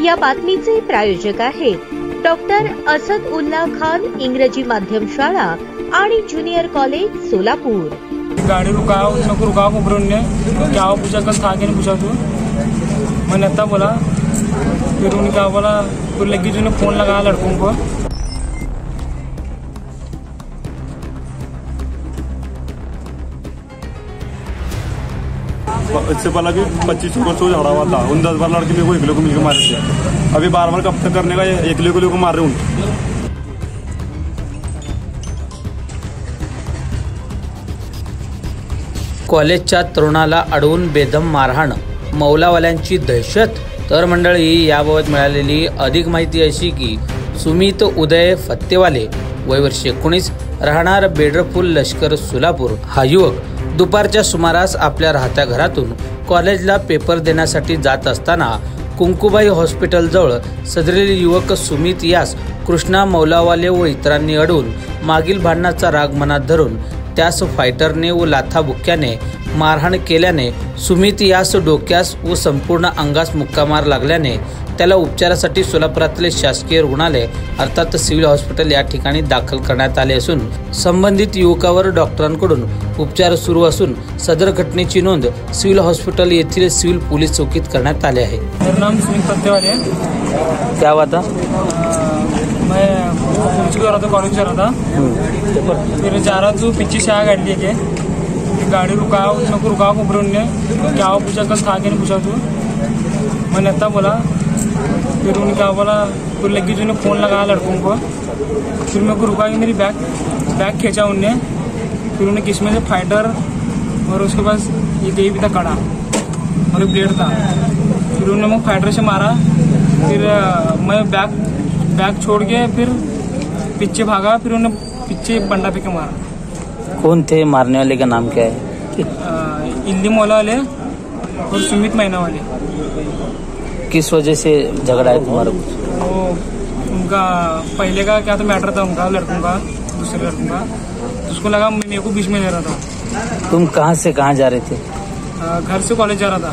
या बातमीचे प्रायोजक आहेत डॉक्टर असद उल्ला खान इंग्रजी माध्यम शाळा आणि ज्युनियर कॉलेज सोलापुर। गाड़ी रुकाओ, मेरे को रुकाओ ऊपर ने क्या हो पूछा, कल था कि नहीं पूछा तू। मैंने इतना बोला, फिर उन्हें क्या बोला, फिर लगी जो फोन लगाया लड़कों को। इससे पहला भी 25 वर्षों झगड़ा हुआ था। उन 10-12 लड़के मेरे को एकले को मिलकर मारे थे। अभी बार-बार कब तक करने का, एकले को मार रहे हूँ। कॉलेजच्या तरुणाला अडवून बेदम मारहाण, मौलावाल्यांची दहशत। तर मंडळी, याबाबत मिळालेली अधिक माहिती अशी की सुमित उदय फत्तेवाले, वय वर्ष 19, राहणार बेडरफुल लष्कर सोलापूर, हा युवक दुपारच्या सुमारास आपल्या राहत्या घरातून कॉलेजला पेपर देण्यासाठी जात असताना कुंकुबाई हॉस्पिटलजवळ सदरील युवक सुमित यास कृष्णा मौलावाले व इतरांनी अडवून मागील भांडणाचा राग मनात धरून त्यास फायटरने व लाथाबुक्क्याने मारहाण केल्याने सुमित यास डोक्यास व संपूर्ण अंगास मुक्का मार लागल्याने त्याला उपचारासाठी सोलापुरातील शासकीय रुग्णालय अर्थात सिव्हिल हॉस्पिटल या ठिकाणी दाखल करण्यात आले असून संबंधित युवकावर डॉक्टरांकडून उपचार सुरू असून सदर घटनेची नोंद सिव्हिल हॉस्पिटल येथील सिव्हिल पोलीस चौकीत करण्यात आले आहे। मेरा नाम सुमित फत्तेवाले है। क्या हुआ था? मैं कर रहा था, कॉलेज जा रहा था। फिर जा रहा था, पीछे से आ गाड़ी लेके, गाड़ी रुकाओ, मेरे को रुकाओ ऊपर ने क्या हो पूछा, कल था कि नहीं पूछा तू। मैंने इतना बोला, फिर उन्हें क्या बोला, फिर लगी जो फोन लगाया लड़कों को। फिर मेरे को रुका के मेरी बैग खींचा उनने। फिर उन्हें किसमें से फाइटर और उसके पास ये कहीं भी था कड़ा और एक ब्लेड था। फिर उन्होंने मुझे फाइटर से मारा। फिर मैं बैग छोड़ के फिर पीछे भागा। फिर उन्हें पीछे बंडा पे के मारा। कौन थे मारने वाले का नाम क्या है? इल्ली मौला वाले और सुमित मैना वाले। किस वजह से झगड़ा है तुम्हारा? वो उनका पहले का क्या तो मैटर था, उनका लड़कों का, दूसरे लड़कों का। तो उसको लगा मेरे को बीच में ले रहा था। तुम कहाँ से कहाँ जा रहे थे? घर से कॉलेज जा रहा था।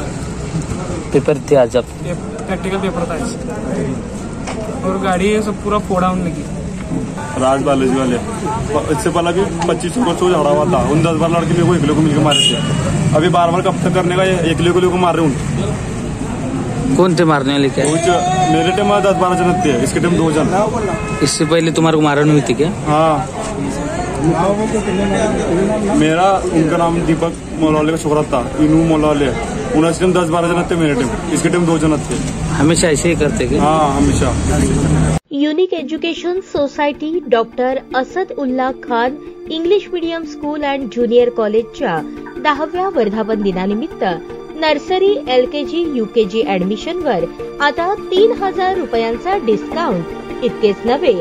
पेपर थे आज? अब प्रैक्टिकल पेपर था आज। और गाड़ी सब पूरा फोड़ा होने लगी। राज बालाजी वाले, इससे पहला भी 25 वर्षों झगड़ा हुआ था। उन 10-12 लड़के मेरे को एकले को मिलकर मारे थे। अभी बार-बार कब तक करने का, एकले को मार रहे हूँ। कौन थे मारने वाले? क्या मेरे टीम में 10-12 जन थे, इसके टीम 2 जन। इससे पहले तुम्हारे को मारहाण हुई थी क्या? हाँ, मेरा उनका नाम दीपक मौलावाले का छोकरा था, इनू मौलावाले। उनकी टीम 10-12 जन थे, मेरे टीम, इसके टीम 2 जन थे। हमेशा ऐसे ही करते क्या? हाँ, हमेशा। Unique education society doctor Asad Ulla Khan English medium school and junior कॉलेजच्या 10व्या वर्धापन दिनानिमित्त नर्सरी, LKG, UKG ऍडमिशनवर आता 3000 रुपयांचा डिस्काउंट। इतकेच नव्हे,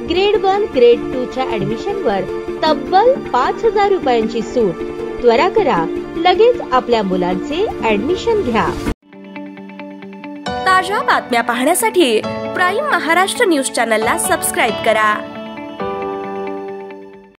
ग्रेड 1, ग्रेड 2 च्या ऍडमिशनवर तब्बल 5000 रुपयांची सूट। त्वरा करा, लगेच आपल्या मुलांचे ऍडमिशन घ्या। ताज्या बातम्या पाहण्यासाठी प्राईम महाराष्ट्र न्यूज चॅनलला सबस्क्राईब करा।